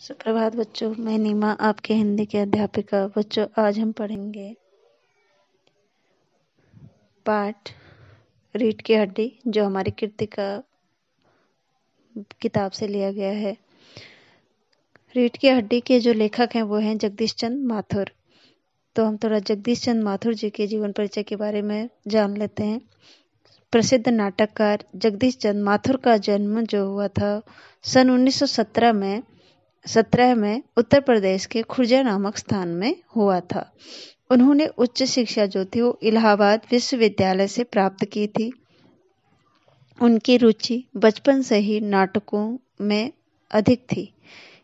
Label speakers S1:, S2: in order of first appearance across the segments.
S1: सुप्रभात बच्चों, मैं नीमा आपके हिंदी की अध्यापिका। बच्चों, आज हम पढ़ेंगे पाठ रीढ़ की हड्डी, जो हमारी कृतिका किताब से लिया गया है। रीढ़ की हड्डी के जो लेखक हैं वो हैं जगदीश चंद्र माथुर। तो हम थोड़ा जगदीश चंद्र माथुर जी के जीवन परिचय के बारे में जान लेते हैं। प्रसिद्ध नाटककार जगदीश चंद्र माथुर का जन्म जो हुआ था सन 1917 में उत्तर प्रदेश के खुर्जा नामक स्थान में हुआ था। उन्होंने उच्च शिक्षा जो थी वो इलाहाबाद विश्वविद्यालय से प्राप्त की थी। उनकी रुचि बचपन से ही नाटकों में अधिक थी।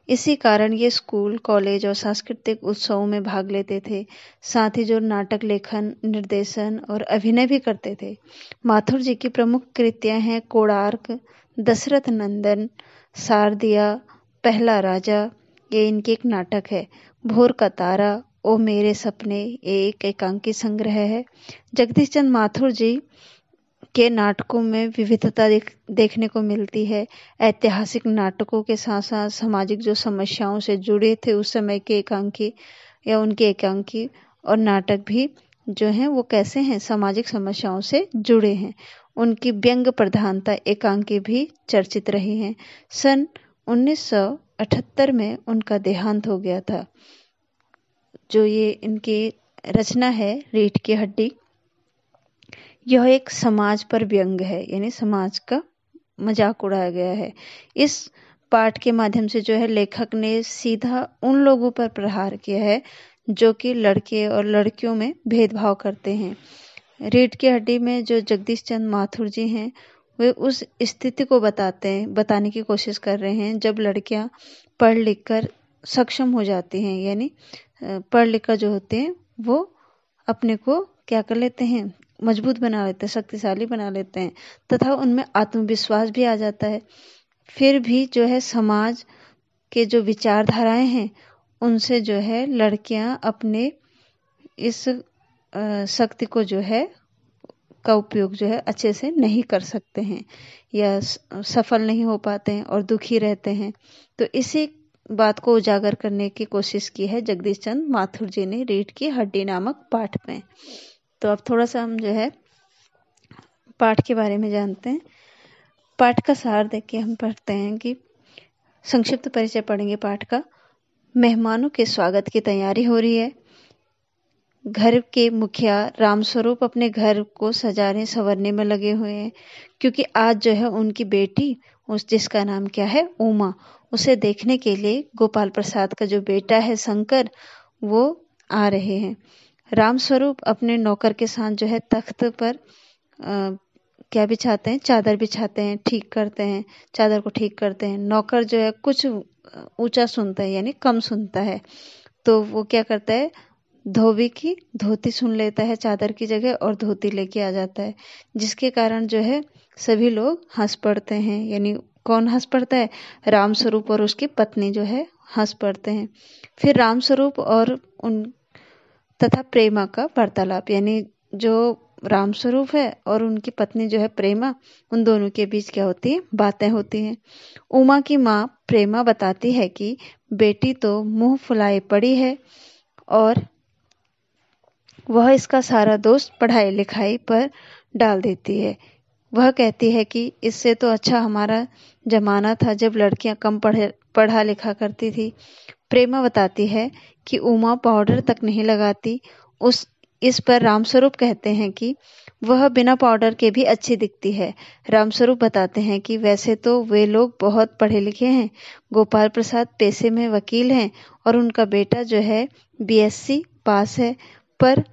S1: इसी कारण ये स्कूल, कॉलेज और सांस्कृतिक उत्सवों में भाग लेते थे। साथ ही जो नाटक लेखन, निर्देशन और अभिनय भी करते थे। माथुर जी की प्रमुख कृतियां हैं कोणार्क, दशरथ नंदन, शारदिया, पहला राजा, ये इनकी एक नाटक है। भोर का तारा, ओ मेरे सपने, ये एक एकांकी संग्रह है। जगदीश चंद्र माथुर जी के नाटकों में विविधता देखने को मिलती है। ऐतिहासिक नाटकों के साथ साथ सामाजिक जो समस्याओं से जुड़े थे उस समय के एकांकी या उनके एकांकी और नाटक भी जो हैं वो कैसे हैं, सामाजिक समस्याओं से जुड़े हैं। उनकी व्यंग प्रधानता एकांकी भी चर्चित रही हैं। सन 1978 में उनका देहांत हो गया था। जो ये इनकी रचना है रीढ़ की हड्डी, यह एक समाज पर व्यंग है, यानी समाज का मजाक उड़ाया गया है। इस पाठ के माध्यम से जो है लेखक ने सीधा उन लोगों पर प्रहार किया है जो कि लड़के और लड़कियों में भेदभाव करते हैं। रीढ़ की हड्डी में जो जगदीश चंद्र माथुर जी हैं वे उस स्थिति को बताने की कोशिश कर रहे हैं जब लड़कियां पढ़ लिख कर सक्षम हो जाती हैं, यानी पढ़ लिख कर जो होते हैं वो अपने को क्या कर लेते हैं, मजबूत बना लेते हैं, शक्तिशाली बना लेते हैं तथा उनमें आत्मविश्वास भी आ जाता है। फिर भी जो है समाज के जो विचारधाराएं हैं उनसे जो है लड़कियां अपने इस शक्ति को जो है का उपयोग जो है अच्छे से नहीं कर सकते हैं या सफल नहीं हो पाते हैं और दुखी रहते हैं। तो इसी बात को उजागर करने की कोशिश की है जगदीश चंद्र माथुर जी ने रीढ़ की हड्डी नामक पाठ में। तो अब थोड़ा सा हम जो है पाठ के बारे में जानते हैं। पाठ का सार देख के हम पढ़ते हैं कि संक्षिप्त परिचय पढ़ेंगे पाठ का। मेहमानों के स्वागत की तैयारी हो रही है। घर के मुखिया रामस्वरूप अपने घर को सजाने संवरने में लगे हुए हैं, क्योंकि आज जो है उनकी बेटी, जिसका नाम क्या है, उमा, उसे देखने के लिए गोपाल प्रसाद का जो बेटा है शंकर, वो आ रहे हैं। रामस्वरूप अपने नौकर के साथ जो है तख्त पर क्या बिछाते हैं, चादर बिछाते हैं, ठीक करते हैं, चादर को ठीक करते हैं। नौकर जो है कुछ ऊंचा सुनता है, यानी कम सुनता है, तो वो क्या करता है, धोबी की धोती सुन लेता है चादर की जगह और धोती लेके आ जाता है, जिसके कारण जो है सभी लोग हंस पड़ते हैं। यानी कौन हंस पड़ता है, रामस्वरूप और उसकी पत्नी जो है हंस पड़ते हैं। फिर रामस्वरूप और उन तथा प्रेमा का वार्तालाप, यानी जो रामस्वरूप है और उनकी पत्नी जो है प्रेमा, उन दोनों के बीच क्या होती है, बातें होती हैं। उमा की माँ प्रेमा बताती है कि बेटी तो मुंह फुलाए पड़ी है और वह इसका सारा दोष पढ़ाई लिखाई पर डाल देती है। वह कहती है कि इससे तो अच्छा हमारा जमाना था जब लड़कियां कम पढ़ा लिखा करती थी। प्रेमा बताती है कि उमा पाउडर तक नहीं लगाती। इस पर रामस्वरूप कहते हैं कि वह बिना पाउडर के भी अच्छी दिखती है। रामस्वरूप बताते हैं कि वैसे तो वे लोग बहुत पढ़े लिखे हैं, गोपाल प्रसाद पेशे में वकील हैं और उनका बेटा जो है बीएससी पास है, पर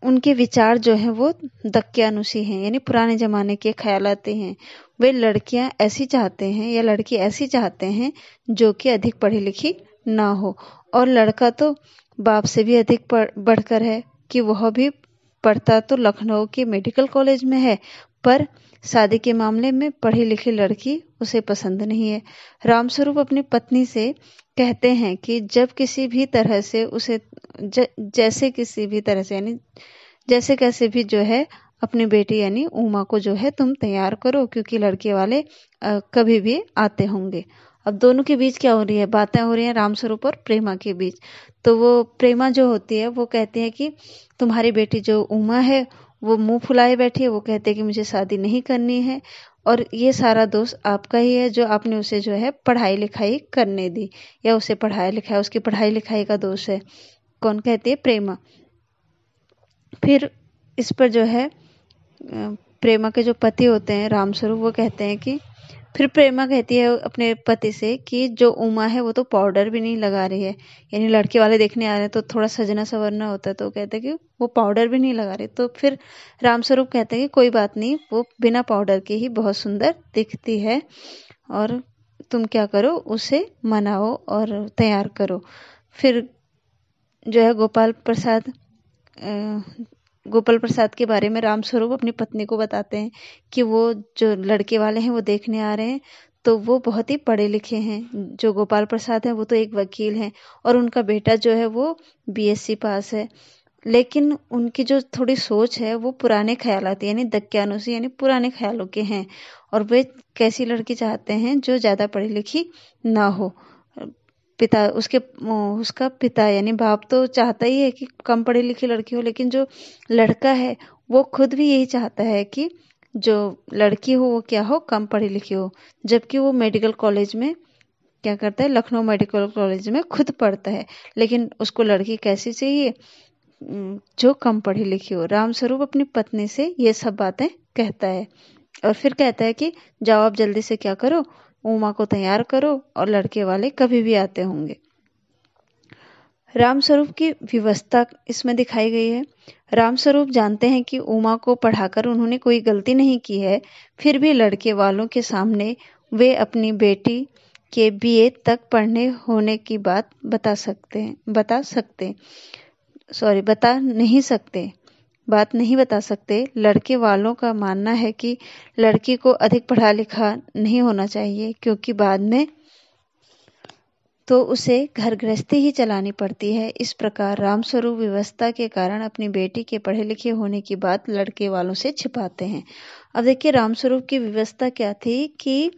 S1: उनके विचार जो हैं वो दक्यानुसी हैं, यानी पुराने जमाने के ख्यालाते हैं। वे लड़कियां ऐसी चाहते हैं या लड़की ऐसी चाहते हैं जो कि अधिक पढ़ी लिखी ना हो, और लड़का तो बाप से भी अधिक बढ़कर है कि वह भी पढ़ता तो लखनऊ के मेडिकल कॉलेज में है, पर शादी के मामले में पढ़ी लिखी लड़की उसे पसंद नहीं है। रामस्वरूप अपनी पत्नी से कहते हैं कि जब किसी भी तरह से उसे जैसे किसी भी तरह से, यानी जैसे कैसे भी जो है अपनी बेटी यानी उमा को जो है तुम तैयार करो, क्योंकि लड़के वाले कभी भी आते होंगे। अब दोनों के बीच क्या हो रही है, बातें हो रही हैं रामस्वरूप और प्रेमा के बीच। तो वो प्रेमा जो होती है वो कहती है कि तुम्हारी बेटी जो उमा है वो मुंह फुलाए बैठी है, वो कहते हैं कि मुझे शादी नहीं करनी है और ये सारा दोष आपका ही है जो आपने उसे जो है पढ़ाई लिखाई करने दी या उसे पढ़ाया लिखाया, उसकी पढ़ाई लिखाई का दोष है। कौन कहती है? प्रेमा। फिर इस पर जो है प्रेमा के जो पति होते हैं रामस्वरूप, वो कहते हैं कि फिर प्रेमा कहती है अपने पति से कि जो उमा है वो तो पाउडर भी नहीं लगा रही है, यानी लड़के वाले देखने आ रहे हैं तो थोड़ा सजना संवरना होता है, तो कहते हैं कि वो पाउडर भी नहीं लगा रही। तो फिर रामस्वरूप कहते हैं कि कोई बात नहीं, वो बिना पाउडर के ही बहुत सुंदर दिखती है और तुम क्या करो, उसे मनाओ और तैयार करो। फिर जो है गोपाल प्रसाद के बारे में रामस्वरूप अपनी पत्नी को बताते हैं कि वो जो लड़के वाले हैं वो देखने आ रहे हैं तो वो बहुत ही पढ़े लिखे हैं। जो गोपाल प्रसाद हैं वो तो एक वकील हैं और उनका बेटा जो है वो बीएससी पास है, लेकिन उनकी जो थोड़ी सोच है वो पुराने ख्यालात यानी दक्यानुसी यानी पुराने ख्यालों के हैं और वे कैसी लड़की चाहते हैं जो ज़्यादा पढ़ी लिखी ना हो। पिता उसका पिता यानी बाप तो चाहता ही है कि कम पढ़ी लिखी लड़की हो, लेकिन जो लड़का है वो खुद भी यही चाहता है कि जो लड़की हो वो क्या हो, कम पढ़ी लिखी हो। जबकि वो मेडिकल कॉलेज में क्या करता है, लखनऊ मेडिकल कॉलेज में खुद पढ़ता है, लेकिन उसको लड़की कैसी चाहिए, जो कम पढ़ी लिखी हो। रामस्वरूप अपनी पत्नी से ये सब बातें कहता है और फिर कहता है कि जाओ आप जल्दी से क्या करो, उमा को तैयार करो और लड़के वाले कभी भी आते होंगे। रामस्वरूप की व्यवस्था इसमें दिखाई गई है। रामस्वरूप जानते हैं कि उमा को पढ़ाकर उन्होंने कोई गलती नहीं की है, फिर भी लड़के वालों के सामने वे अपनी बेटी के बीए तक पढ़ने होने की बात बता नहीं बता सकते। लड़के वालों का मानना है कि लड़की को अधिक पढ़ा लिखा नहीं होना चाहिए क्योंकि बाद में तो उसे घर गृहस्थी ही चलानी पड़ती है। इस प्रकार रामस्वरूप व्यवस्था के कारण अपनी बेटी के पढ़े लिखे होने की बात लड़के वालों से छिपाते हैं। अब देखिए रामस्वरूप की व्यवस्था क्या थी कि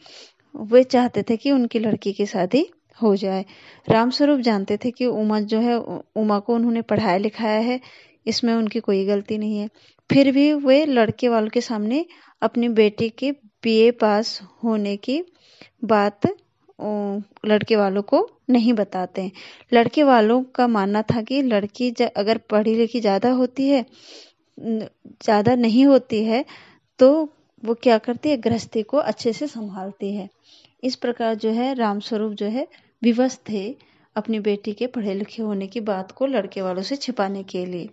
S1: वे चाहते थे कि उनकी लड़की की शादी हो जाए। रामस्वरूप जानते थे कि उमा को उन्होंने पढ़ाया लिखाया है, इसमें उनकी कोई गलती नहीं है, फिर भी वे लड़के वालों के सामने अपनी बेटी के बीए पास होने की बात लड़के वालों को नहीं बताते। लड़के वालों का मानना था कि लड़की अगर पढ़ी लिखी ज़्यादा नहीं होती है तो वो क्या करती है, गृहस्थी को अच्छे से संभालती है। इस प्रकार जो है रामस्वरूप जो है विवश थे अपनी बेटी के पढ़े लिखे होने की बात को लड़के वालों से छिपाने के लिए।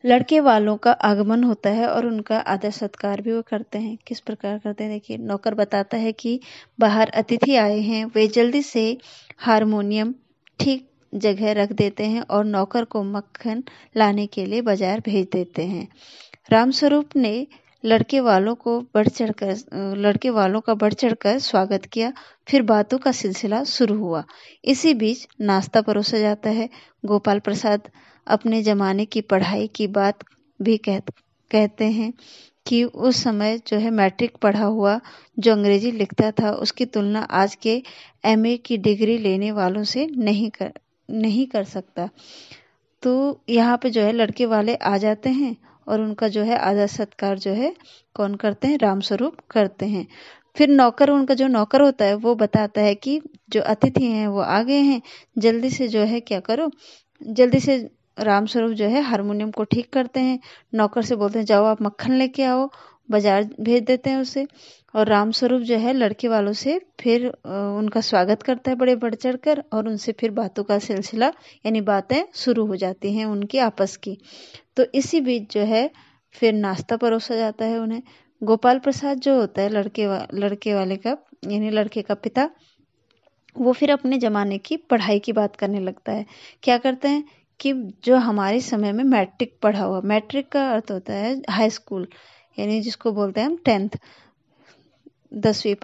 S1: लड़के वालों का आगमन होता है और उनका आदर सत्कार भी वो करते हैं। किस प्रकार करते हैं देखिए, नौकर बताता है कि बाहर अतिथि आए हैं। वे जल्दी से हारमोनियम ठीक जगह रख देते हैं और नौकर को मक्खन लाने के लिए बाजार भेज देते हैं। रामस्वरूप ने लड़के वालों का बढ़ चढ़कर स्वागत किया। फिर बातों का सिलसिला शुरू हुआ। इसी बीच नाश्ता परोसा जाता है। गोपाल प्रसाद अपने जमाने की पढ़ाई की बात भी कहते हैं कि उस समय जो है मैट्रिक पढ़ा हुआ जो अंग्रेजी लिखता था उसकी तुलना आज के एमए की डिग्री लेने वालों से नहीं कर सकता। तो यहाँ पे जो है लड़के वाले आ जाते हैं और उनका जो है आदर सत्कार जो है कौन करते हैं, रामस्वरूप करते हैं। फिर उनका जो नौकर होता है वो बताता है कि जो अतिथि हैं वो आ गए हैं, जल्दी से जो है क्या करो, जल्दी से रामस्वरूप जो है हारमोनियम को ठीक करते हैं। नौकर से बोलते हैं जाओ आप मक्खन लेके आओ, बाजार भेज देते हैं उसे। और रामस्वरूप जो है लड़के वालों से फिर उनका स्वागत करता है बड़े बढ़ चढ़ कर और उनसे फिर बातों का सिलसिला यानी बातें शुरू हो जाती हैं उनकी आपस की। तो इसी बीच जो है फिर नाश्ता परोसा जाता है उन्हें। गोपाल प्रसाद जो होता है लड़के वाले का यानी लड़के का पिता, वो फिर अपने ज़माने की पढ़ाई की बात करने लगता है। क्या करते हैं कि जो हमारे समय में मैट्रिक पढ़ा हुआ, मैट्रिक का अर्थ होता है हाई स्कूल यानी जिसको बोलते हैं हम 10th 10वीं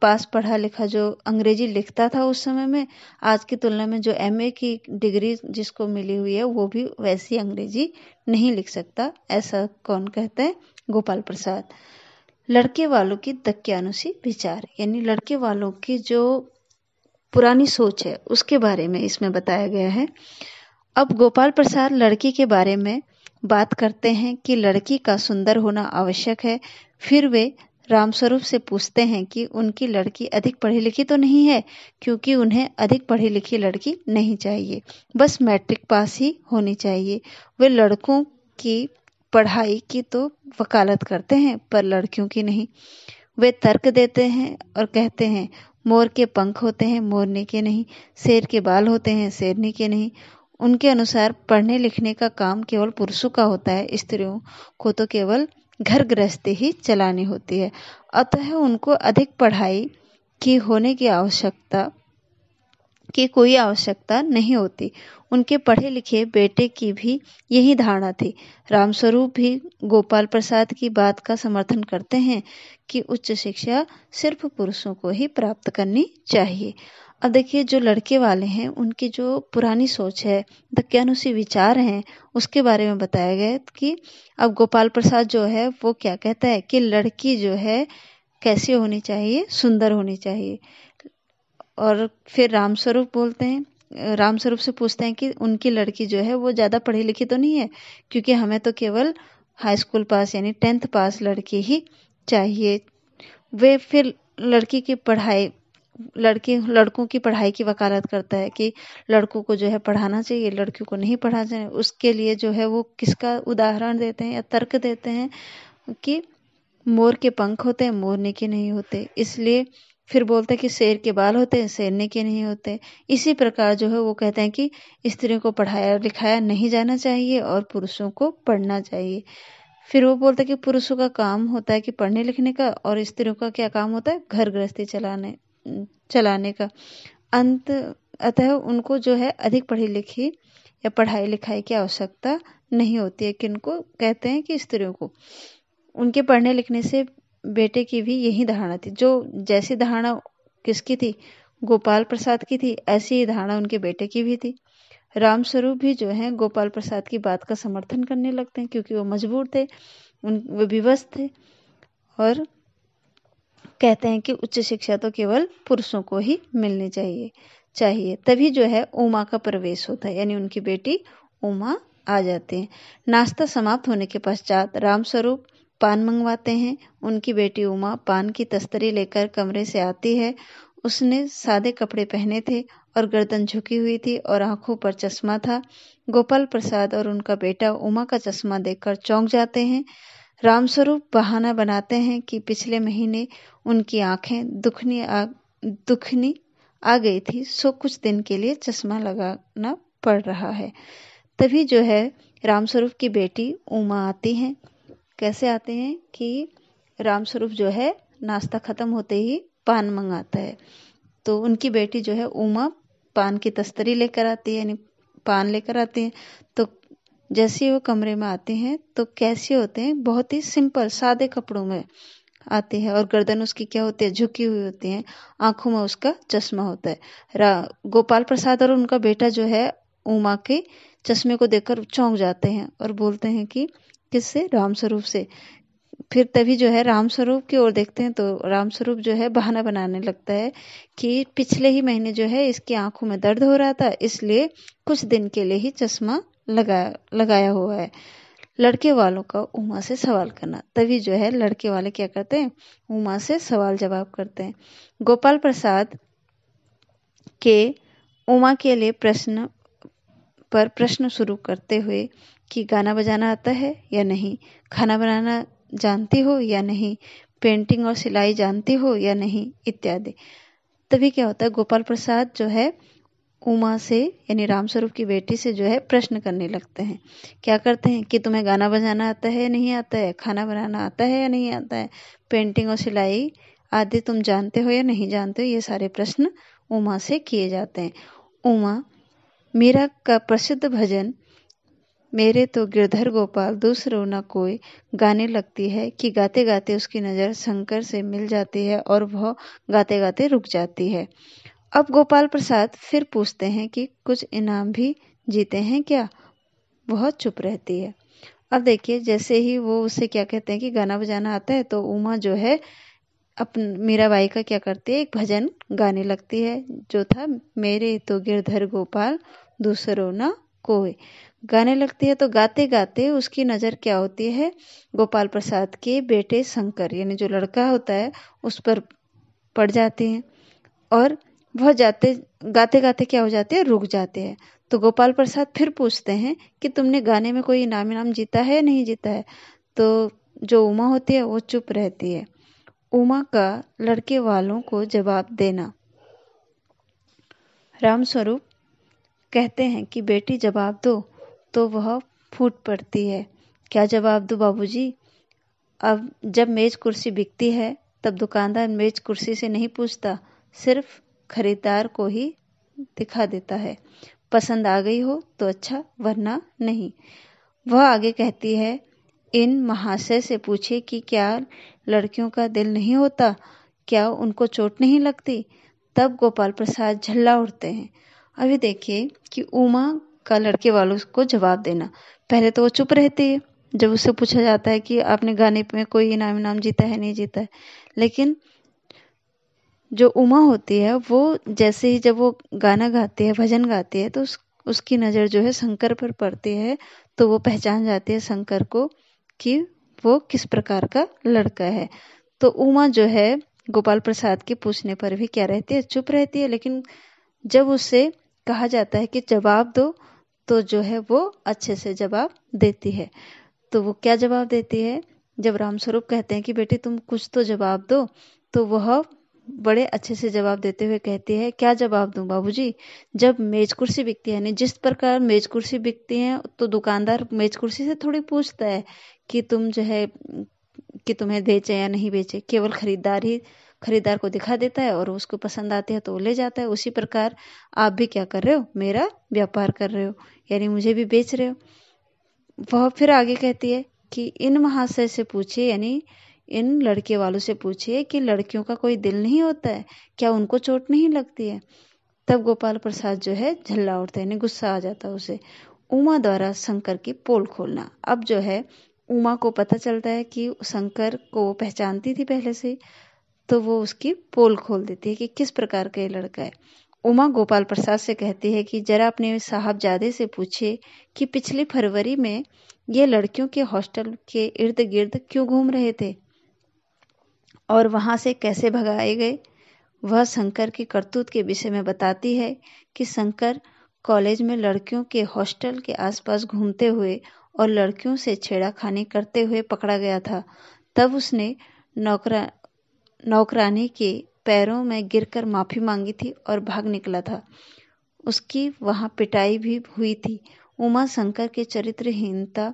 S1: पास पढ़ा लिखा जो अंग्रेजी लिखता था उस समय में, आज की तुलना में जो एमए की डिग्री जिसको मिली हुई है वो भी वैसी अंग्रेजी नहीं लिख सकता। ऐसा कौन कहते हैं, गोपाल प्रसाद। लड़के वालों की दक्यानुसी विचार, यानी लड़के वालों की जो पुरानी सोच है उसके बारे में इसमें बताया गया है। अब गोपाल प्रसाद लड़की के बारे में बात करते हैं कि लड़की का सुंदर होना आवश्यक है। फिर वे रामस्वरूप से पूछते हैं कि उनकी लड़की अधिक पढ़ी लिखी तो नहीं है, क्योंकि उन्हें अधिक पढ़ी लिखी लड़की नहीं चाहिए, बस मैट्रिक पास ही होनी चाहिए। वे लड़कों की पढ़ाई की तो वकालत करते हैं पर लड़कियों की नहीं। वे तर्क देते हैं और कहते हैं मोर के पंख होते हैं मोरनी के नहीं, शेर के बाल होते हैं शेरनी के नहीं। उनके अनुसार पढ़ने लिखने का काम केवल पुरुषों का होता है, स्त्रियों को तो केवल घर गृहस्थी ही चलानी होती है। अतः उनको अधिक पढ़ाई की होने की कोई आवश्यकता नहीं होती। उनके पढ़े लिखे बेटे की भी यही धारणा थी। रामस्वरूप भी गोपाल प्रसाद की बात का समर्थन करते हैं कि उच्च शिक्षा सिर्फ पुरुषों को ही प्राप्त करनी चाहिए। अब देखिए, जो लड़के वाले हैं उनकी जो पुरानी सोच है, दक्यानुसी विचार हैं, उसके बारे में बताया गया कि अब गोपाल प्रसाद जो है वो क्या कहता है कि लड़की जो है कैसी होनी चाहिए, सुंदर होनी चाहिए। और फिर रामस्वरूप बोलते हैं, रामस्वरूप से पूछते हैं कि उनकी लड़की जो है वो ज़्यादा पढ़ी लिखी तो नहीं है, क्योंकि हमें तो केवल हाई स्कूल पास यानी 10th पास लड़की ही चाहिए। वे फिर लड़कों की पढ़ाई की वकालत करता है कि लड़कों को जो है पढ़ाना चाहिए, लड़कियों को नहीं पढ़ाना चाहिए। उसके लिए जो है वो किसका उदाहरण देते हैं या तर्क देते हैं कि मोर के पंख होते हैं मोरनी के नहीं होते, इसलिए फिर बोलते हैं कि शेर के बाल होते हैं शेरनी के नहीं होते। इसी प्रकार जो है वो कहते हैं कि स्त्रियों को पढ़ाया लिखाया नहीं जाना चाहिए और पुरुषों को पढ़ना चाहिए। फिर वो बोलते हैं कि पुरुषों का काम होता है कि पढ़ने लिखने का, और स्त्रियों का क्या काम होता है, घर गृहस्थी चलाने का। अतः उनको जो है अधिक पढ़ी लिखी या पढ़ाई लिखाई की आवश्यकता नहीं होती है। किनको कहते हैं कि स्त्रियों को। उनके पढ़ने लिखने से बेटे की भी यही धारणा थी। जो जैसी धारणा किसकी थी, गोपाल प्रसाद की थी, ऐसी ही धारणा उनके बेटे की भी थी। रामस्वरूप भी जो है गोपाल प्रसाद की बात का समर्थन करने लगते हैं, क्योंकि वो मजबूर थे, वो विवश थे, और कहते हैं कि उच्च शिक्षा तो केवल पुरुषों को ही मिलनी चाहिए। तभी जो है उमा का प्रवेश होता है, यानी उनकी बेटी उमा आ जाती है। नाश्ता समाप्त होने के पश्चात रामस्वरूप पान मंगवाते हैं। उनकी बेटी उमा पान की तस्तरी लेकर कमरे से आती है। उसने सादे कपड़े पहने थे और गर्दन झुकी हुई थी और आंखों पर चश्मा था। गोपाल प्रसाद और उनका बेटा उमा का चश्मा देखकर चौंक जाते हैं। रामस्वरूप बहाना बनाते हैं कि पिछले महीने उनकी आंखें दुखनी आ गई थी, सो कुछ दिन के लिए चश्मा लगाना पड़ रहा है। तभी जो है रामस्वरूप की बेटी उमा आती हैं। कैसे आते हैं कि रामस्वरूप जो है नाश्ता खत्म होते ही पान मंगाता है, तो उनकी बेटी जो है उमा पान की तस्तरी लेकर आती है, यानी पान लेकर आती है। तो जैसे वो कमरे में आते हैं तो कैसे होते हैं, बहुत ही सिंपल सादे कपड़ों में आते हैं, और गर्दन उसकी क्या होती है, झुकी हुई होती है, आंखों में उसका चश्मा होता है। गोपाल प्रसाद और उनका बेटा जो है उमा के चश्मे को देखकर चौंक जाते हैं और बोलते हैं कि किससे, रामस्वरूप से। फिर तभी जो है रामस्वरूप की ओर देखते हैं तो रामस्वरूप जो है बहाना बनाने लगता है कि पिछले ही महीने जो है इसकी आंखों में दर्द हो रहा था, इसलिए कुछ दिन के लिए ही चश्मा लगाया हुआ है। लड़के वालों का उमा से सवाल करना। तभी जो है लड़के वाले क्या करते हैं, उमा से सवाल जवाब करते हैं। गोपाल प्रसाद के उमा के लिए प्रश्न शुरू करते हुए कि गाना बजाना आता है या नहीं, खाना बनाना जानती हो या नहीं, पेंटिंग और सिलाई जानती हो या नहीं, इत्यादि। तभी क्या होता है, गोपाल प्रसाद जो है उमा से यानी रामस्वरूप की बेटी से जो है प्रश्न करने लगते हैं। क्या करते हैं कि तुम्हें गाना बजाना आता है या नहीं आता है, खाना बनाना आता है या नहीं आता है, पेंटिंग और सिलाई आदि तुम जानते हो या नहीं जानते हो, ये सारे प्रश्न उमा से किए जाते हैं। उमा मीरा का प्रसिद्ध भजन मेरे तो गिरधर गोपाल दूसरो न कोई गाने लगती है कि गाते गाते उसकी नज़र शंकर से मिल जाती है और वह गाते गाते रुक जाती है। अब गोपाल प्रसाद फिर पूछते हैं कि कुछ इनाम भी जीते हैं क्या, वह चुप रहती है। अब देखिए, जैसे ही वो उससे क्या कहते हैं कि गाना बजाना आता है, तो उमा जो है मीराबाई का क्या करती है, एक भजन गाने लगती है, जो था मेरे तो गिरधर गोपाल दूसरो ना कोई। गाने लगती है, तो गाते गाते उसकी नज़र क्या होती है, गोपाल प्रसाद के बेटे शंकर यानी जो लड़का होता है उस पर पड़ जाती है, और वह गाते गाते क्या हो जाते हैं, रुक जाते हैं। तो गोपाल प्रसाद फिर पूछते हैं कि तुमने गाने में कोई इनाम जीता है, नहीं जीता है। तो जो उमा होती है वो चुप रहती है। उमा का लड़के वालों को जवाब देना। रामस्वरूप कहते हैं कि बेटी जवाब दो, तो वह फूट पड़ती है। क्या जवाब दो बाबूजी? अब जब मेज कुर्सी बिकती है, तब दुकानदार मेज कुर्सी से नहीं पूछता, सिर्फ खरीदार को ही दिखा देता है। पसंद आ गई हो तो अच्छा, वरना नहीं। वह आगे कहती है, इन महाशय से पूछे कि क्या लड़कियों का दिल नहीं होता, क्या उनको चोट नहीं लगती। तब गोपाल प्रसाद झल्ला उठते हैं। अभी देखिए कि उमा का लड़के वालों को जवाब देना। पहले तो वो चुप रहती है जब उससे पूछा जाता है कि आपने गाने में कोई इनाम जीता है, नहीं जीता है। लेकिन जो उमा होती है वो जैसे ही जब वो गाना गाती है, भजन गाती है, तो उसकी नज़र जो है शंकर पर पड़ती है। तो वो पहचान जाती है शंकर को कि वो किस प्रकार का लड़का है। तो उमा जो है गोपाल प्रसाद के पूछने पर भी क्या रहती है, चुप रहती है। लेकिन जब उससे कहा जाता है कि जवाब दो, तो जो है वो अच्छे से जवाब देती है। तो वो क्या जवाब देती है, जब रामस्वरूप कहते हैं कि बेटी तुम कुछ तो जवाब दो, तो वह बड़े अच्छे से जवाब देते हुए कहती है, क्या जवाब दूं बाबूजी? जब मेज कुर्सी बिकती है, यानी जिस प्रकार मेज कुर्सी बिकती है, तो दुकानदार मेज कुर्सी से थोड़ी पूछता है कि तुम जो है कि तुम्हें बेचे या नहीं बेचे। केवल खरीदार को दिखा देता है, और उसको पसंद आते हैं तो वो ले जाता है। उसी प्रकार आप भी क्या कर रहे हो, मेरा व्यापार कर रहे हो, यानी मुझे भी बेच रहे हो। वह फिर आगे कहती है कि इन महाशय से पूछिए, यानी इन लड़के वालों से पूछिए कि लड़कियों का कोई दिल नहीं होता है, क्या उनको चोट नहीं लगती है। तब गोपाल प्रसाद जो है झल्ला उठता है, यानी गुस्सा आ जाता है उसे। उमा द्वारा शंकर की पोल खोलना। अब जो है उमा को पता चलता है कि शंकर को पहचानती थी पहले से, तो वो उसकी पोल खोल देती है कि किस प्रकार का ये लड़का है। उमा गोपाल प्रसाद से कहती है कि जरा अपने साहबजादे से पूछे कि पिछली फरवरी में ये लड़कियों के हॉस्टल के इर्द गिर्द क्यों घूम रहे थे और वहां से कैसे भगाए गए। वह शंकर की करतूत के विषय में बताती है कि शंकर कॉलेज में लड़कियों के हॉस्टल के आसपास घूमते हुए और लड़कियों से छेड़खानी करते हुए पकड़ा गया था। तब उसने नौकरानी के पैरों में गिरकर माफी मांगी थी और भाग निकला था। उसकी वहां पिटाई भी हुई थी। उमा शंकर के चरित्रहीनता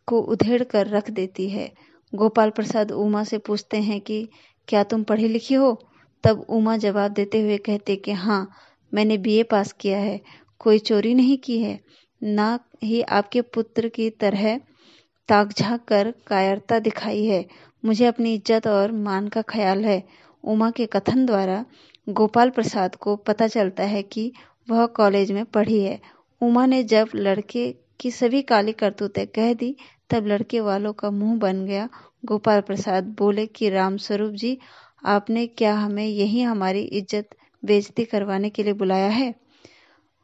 S1: को उधेड़ कर रख देती है। गोपाल प्रसाद उमा से पूछते हैं कि क्या तुम पढ़ी लिखी हो? तब उमा जवाब देते हुए कहते कि हाँ, मैंने बीए पास किया है, कोई चोरी नहीं की है, ना ही आपके पुत्र की तरह ताक झांक कर कायरता दिखाई है। मुझे अपनी इज्जत और मान का ख्याल है। उमा के कथन द्वारा गोपाल प्रसाद को पता चलता है कि वह कॉलेज में पढ़ी है। उमा ने जब लड़के की सभी काली करतूतें कह दी, तब लड़के वालों का मुंह बन गया। गोपाल प्रसाद बोले कि रामस्वरूप जी, आपने क्या हमें यही हमारी इज्जत बेइज्जती करवाने के लिए बुलाया है?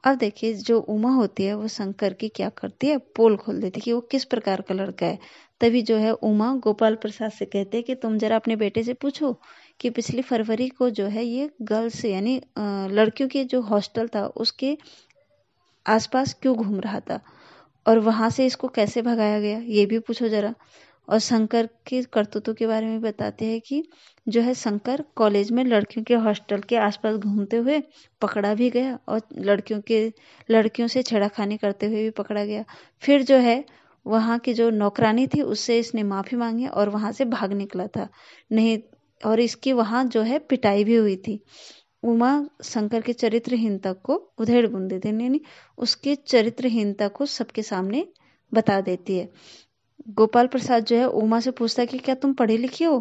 S1: अब देखिए, जो उमा होती है वो शंकर की क्या करती है, पोल खोल देती है कि वो किस प्रकार का लड़का है। तभी जो है उमा गोपाल प्रसाद से कहते हैं कि तुम जरा अपने बेटे से पूछो कि पिछली फरवरी को जो है ये गर्ल्स यानी लड़कियों के जो हॉस्टल था उसके आसपास क्यों घूम रहा था और वहां से इसको कैसे भगाया गया, ये भी पूछो जरा। और शंकर के करतूतों के बारे में बताते हैं कि जो है शंकर कॉलेज में लड़कियों के हॉस्टल के आसपास घूमते हुए पकड़ा भी गया और लड़कियों से छेड़खानी करते हुए भी पकड़ा गया। फिर जो है वहाँ की जो नौकरानी थी उससे इसने माफी मांगी और वहां से भाग निकला था, नहीं, और इसकी वहां जो है पिटाई भी हुई थी। उमा शंकर की चरित्रहीनता को उधेड़ बुन देती है, यानी उसकी चरित्रहीनता को सबके सामने बता देती है। गोपाल प्रसाद जो है उमा से पूछता है कि क्या तुम पढ़ी लिखी हो?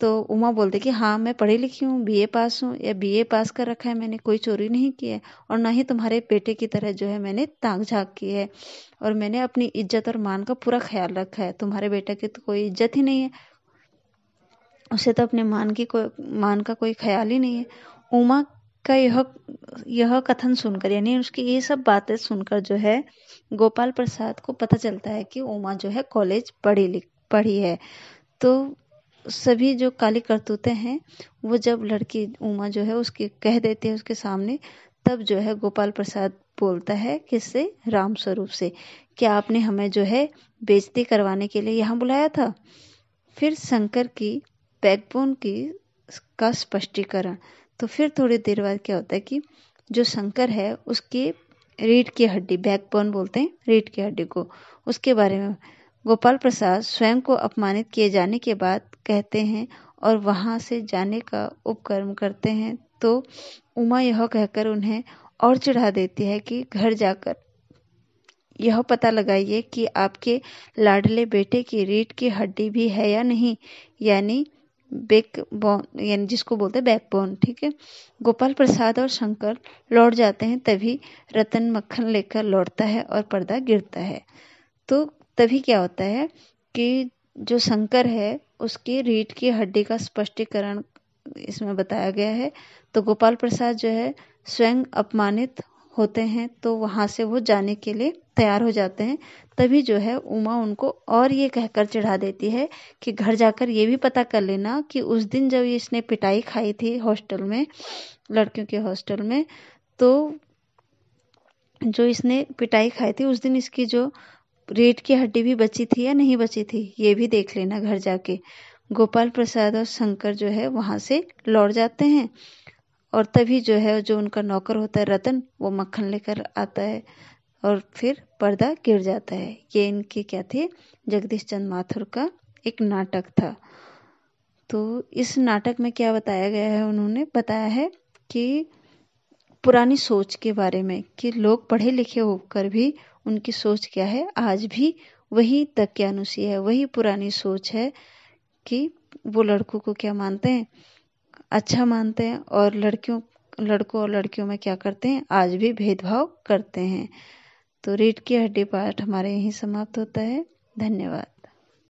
S1: तो उमा बोलते कि हाँ मैं पढ़ी लिखी हूँ, बीए पास हूँ या बीए पास कर रखा है मैंने, कोई चोरी नहीं की है और ना ही तुम्हारे बेटे की तरह जो है मैंने ताक झांक की है, और मैंने अपनी इज्जत और मान का पूरा ख्याल रखा है। तुम्हारे बेटे की तो कोई इज्जत ही नहीं है, उसे तो अपने मान का कोई ख्याल ही नहीं है। उमा का यह कथन सुनकर, यानी उसकी ये सब बातें सुनकर जो है गोपाल प्रसाद को पता चलता है कि उमा जो है कॉलेज पढ़ी है। तो सभी जो काली करतूतें हैं वो जब लड़की उमा जो है उसकी कह देती है उसके सामने, तब जो है गोपाल प्रसाद बोलता है किससे, राम स्वरूप से, कि आपने हमें जो है बेइज्जती करवाने के लिए यहाँ बुलाया था। फिर शंकर की बैकबोन का स्पष्टीकरण। तो फिर थोड़ी देर बाद क्या होता है कि जो शंकर है उसकी रीढ़ की हड्डी, बैकबोन बोलते हैं रीढ़ की हड्डी को, उसके बारे में गोपाल प्रसाद स्वयं को अपमानित किए जाने के बाद कहते हैं और वहां से जाने का उपक्रम करते हैं। तो उमा यह कहकर उन्हें और चिढ़ा देती है कि घर जाकर यह पता लगाइए कि आपके लाडले बेटे की रीढ़ की हड्डी भी है या नहीं, यानी बैकबोन, यानी जिसको बोलते हैं बैकबोन। ठीक है। गोपाल प्रसाद और शंकर लौट जाते हैं, तभी रतन मक्खन लेकर लौटता है और पर्दा गिरता है। तो तभी क्या होता है कि जो शंकर है उसकी रीढ़ की हड्डी का स्पष्टीकरण इसमें बताया गया है। तो गोपाल प्रसाद जो है स्वयं अपमानित होते हैं, तो वहां से वो जाने के लिए तैयार हो जाते हैं। तभी जो है उमा उनको और ये कहकर चढ़ा देती है कि घर जाकर ये भी पता कर लेना कि उस दिन जब इसने पिटाई खाई थी हॉस्टल में, लड़कियों के हॉस्टल में, तो जो इसने पिटाई खाई थी उस दिन इसकी जो रीढ़ की हड्डी भी बची थी या नहीं बची थी, ये भी देख लेना घर जाके। गोपाल प्रसाद और शंकर जो है वहां से लौट जाते हैं और तभी जो है जो उनका नौकर होता है रतन, वो मक्खन लेकर आता है और फिर पर्दा गिर जाता है। ये इनके क्या थे, जगदीश चंद्र माथुर का एक नाटक था। तो इस नाटक में क्या बताया गया है, उन्होंने बताया है कि पुरानी सोच के बारे में, कि लोग पढ़े लिखे होकर भी उनकी सोच क्या है, आज भी वही दकियानुसी है, वही पुरानी सोच है कि वो लड़कों को क्या मानते हैं, अच्छा मानते हैं, और लड़कों और लड़कियों में क्या करते हैं, आज भी भेदभाव करते हैं। तो रीढ़ की हड्डी पाठ हमारे यहीं समाप्त होता है। धन्यवाद।